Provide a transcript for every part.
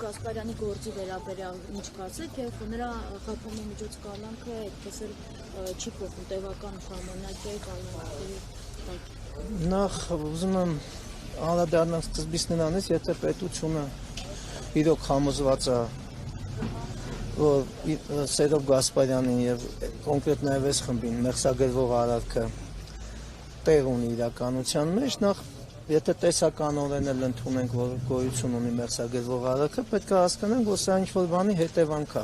Գասպարյանի գործի վերաբերյալ ինչ կասեք եւ նրա խափանման միջոց կալանքը այդպես էլ չի փոխում տևական ժամանակ է կալանքի։ Նախ ուզում եմ անդրադառնալ սկզբից նրանից, եթե պետությունը իրոք համոզված է, որ Սերով Գասպարյանին եւ կոնկրետ նաեւ այս խմբին մեղսագրվող արարքը տեղ ունի իրականության մեջ, նախ եթե տեսականորեն էլ ընդունենք, որ գոյություն ունի մեղսագրվող արարքը, պետք է հասկանանք, որ սա ինչ-որ բանի հետևանք է։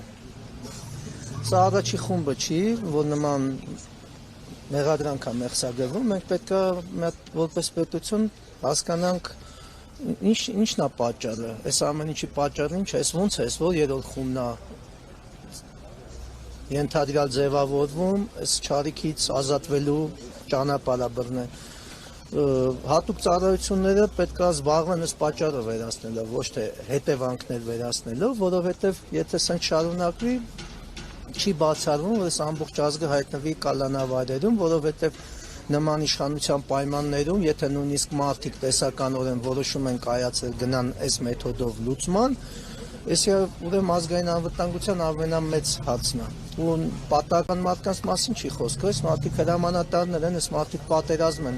Սա առաջի խումբը չի, որ նման մեղադրանք է մեղսագրվում, մենք պետք է որպես պետություն հասկանանք ինչն է պատճառը, այս ամեն ինչի պատճառը ինչ է, ոնց է, որ երրորդ խումբն է ենթադրյալ ձևավորվում, այս չարիքից ազատվելու ճանապարհը բռնել։ Հատուկ ծառայությունները պետք է զբաղվեն այս պատճառը վերացնելով, ոչ թե հետևանքներ վերացնելով, որովհետև եթե սա շարունակվի, չի բացառվում, որ այս ամբողջ ազգը հայտնվի կալանավայրերում, որովհետև նման իշխանության պայմաններում, եթե նույնիսկ մարդիկ տեսականորեն որոշում են կայացել գնան այս մեթոդով լուծման, Այսի ուրեմն ազգային անվտանգության ամենամեծ հացն է։ Ու պատահական մարդկանց մասին չի խոսքը, այս մարդիկ հրամանատարներ են, այս մարդիկ պատերազմ են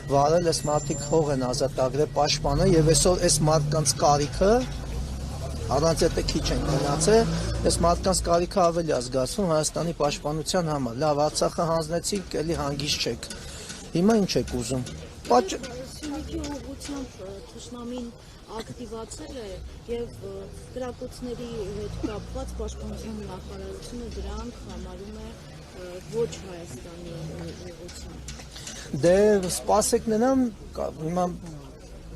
վարել, այս մարդիկ հող են ազատագրել, պաշտպանել եւ այսօր այս մարդկանց կարիքը առանց այդ քիչ են գնացել, այս մարդկանց կարիքը ավելի է զգացվում Հայաստանի պաշտպանության համար։ Լավ, Արցախը հանձնեցիք, էլի հանգիստ չեք։ Հիմա ինչ եք ուզում։ Սյունիքի ուղղությամբ թշնամին ակտիվացել է եւ գրակոծների հետ կապված պաշտպանության նախարարությունը դրանք համարում է ոչ Հայաստանի ուղղությամբ։ Դե սպասեք նրան, հիմա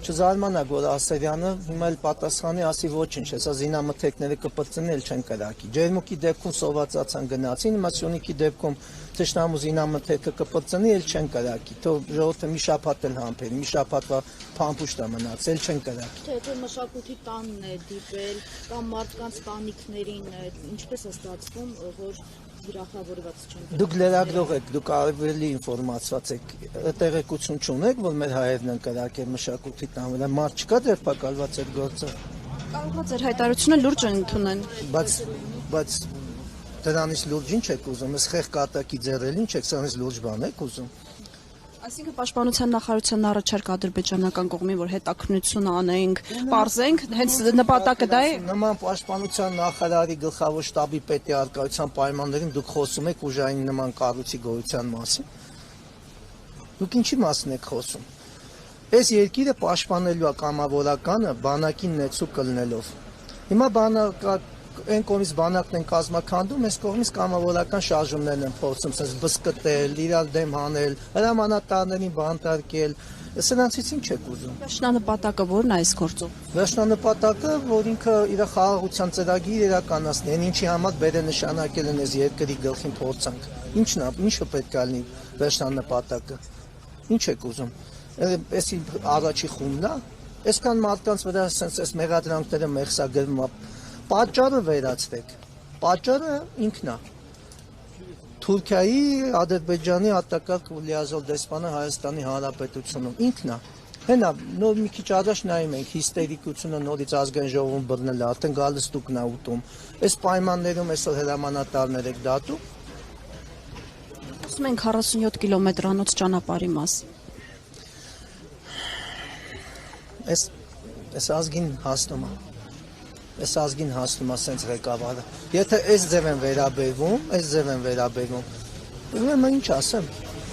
չզարմանաք, որ Ասերյանը հիմա էլ պատասխանի ասի ոչինչ, հեսա զինամթերքները կպրծնի էլ չեն կրակի։ Ջերմուկի դեպքում սովածացան գնացին, հիմա Սյունիքի դեպքում թշնամու զինամթերքը կպրծնի էլ չեն կրակի։ Թող ժողովուրդը մի շաբաթ էլ համբերի, մի շաբաթվա փամփուշտ է մնացել, չեն կրակի։ Թե մշակույթի տանն է դիպել կամ մարդկանց տանիքներին, ինչպես է ստացվում, որ վիրախավորված չեն։ Դուք լրագրող եք, դուք ավելի ինֆորմացված եք, տեղեկություն չունեք, որ մեր հայերն են կրակել մշակույթի տան վրա, մարդ չկա ձերբակալված այդ գործը։ Կարող է ձեր հայտարարությունը լուրջ ընդունեն։ Բայց դրանից լուրջ ինչ եք ուզում, այս խեղ կատակի ձեռել ինչ եք, սրանից լուրջ բան եք ուզում։ Այսինքն պաշտպանության նախարարության առաջարկ ադրբեջանական կողմին, որ հետաքննություն անենք, պարզենք, հենց նպատակը դա է։ Նման պաշտպանության նախարարի գլխավոր շտաբի պետի արկայության պայմաններում դուք խոսում եք ուժային նման կառույցի գոյության մասին։ Դուք ինչի մասին եք խոսում։ Այս երկիրը պաշտպանելու է կամավորականը բանակին նեցու կլնելով։ Հիմա այն կողմից բանակն են կազմաքանդում, այս կողմից կամավորական շարժումներն են փորձում, ասես բսկտել, իրար դեմ հանել, հրամանատարներին բանտարկել։ Սրանցից ինչ եք ուզում։ Վերջնանպատակը ո՞րն է այս գործում։ Վերջնանպատակը, որ ինքը իր խաղաղության ծրագիր իրականացնի, այն ինչի համար բերե նշանակել են այս երկրի գլխին փորձանք։ Ինչն է, ինչը պետք է լինի վերջնանպատակը։ Ինչ եք ուզում։ Էսի առաջի խումբն է, այսքան մարդկանց վրա այս մեղադրանքները մեղսագրվում է։ Պատճառը վերացրեք։ Պատճառը ինքն է։ Թուրքիայի, Ադրբեջանի արտակարգ լիազոր դեսպանը Հայաստանի Հանրապետությունում ինքն է։ Հենա նոր մի քիչ առաջ նայում ենք հիստերիկությունը նորից ազգային ժողովում բռնել է, արդեն գալիս դուքն է ուտում։ Այս պայմաններում այսօր հրամանատարներ եք դատում։ Խոսում ենք 47 կիլոմետրանոց ճանապարհի մասին։ Այս ազգին հասնում է։ Այս ազգին հասնում է սենց ղեկավարը։ Եթե այս ձև են վերաբերվում, ուրեմն ինչ ասեմ։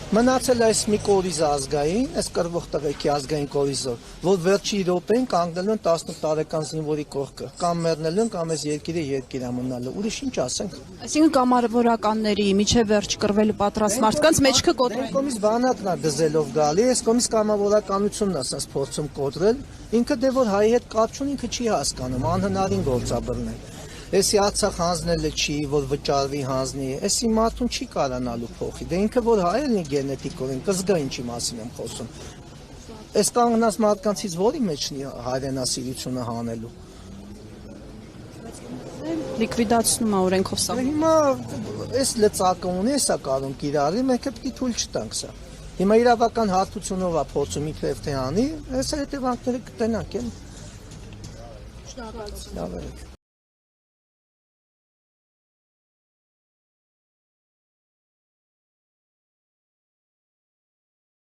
Մնացել այս մի կորիզը ազգային, այս կռվող տղեկի ազգային կորիզը, որ վերջի րոպեին կանգնելու են 18 տարեկան զինվորի կողքը, կամ մեռնելու են, կամ այս երկիրը երկիր է մնալու։ Ուրիշ ինչ ասենք։ Այսինքն կամավորականների միջև վերջ կռվելու պատրաստ մարդկանց մեջքը կոտրել։ Կողմից բանակն է դզելով գալի, այս կողմից կամավորականությունն է ասես փորձում կոտրել։ Ինքը դե որ հայի հետ կապ չունի, ինքը չի հասկանում, անհնարին գործաբռնել։ Էսի Արցախ հանձնելը չի, որ վճարվի հանձնի, էսի մարդուն չի կարանալու փոխի։ Դե ինքը որ հայ լինի գենետիկորեն, կզգա ինչի մասին եմ խոսում։ Այս կանգնած մարդկանցից որի մեջն է հայրենասիրությունը հանելու։ Լիկվիդացնում է օրենքով սա։ Հիմա այս լծակը ունի, հեսա կարող կիրառի, մենք պետք է թույլ չտանք սա։ Հիմա իրավական հարթությունով է փորձում իբրև թե անի, այս հետևանքները կտենանք էլ։ Շնորհակալություն։ Լավ եք։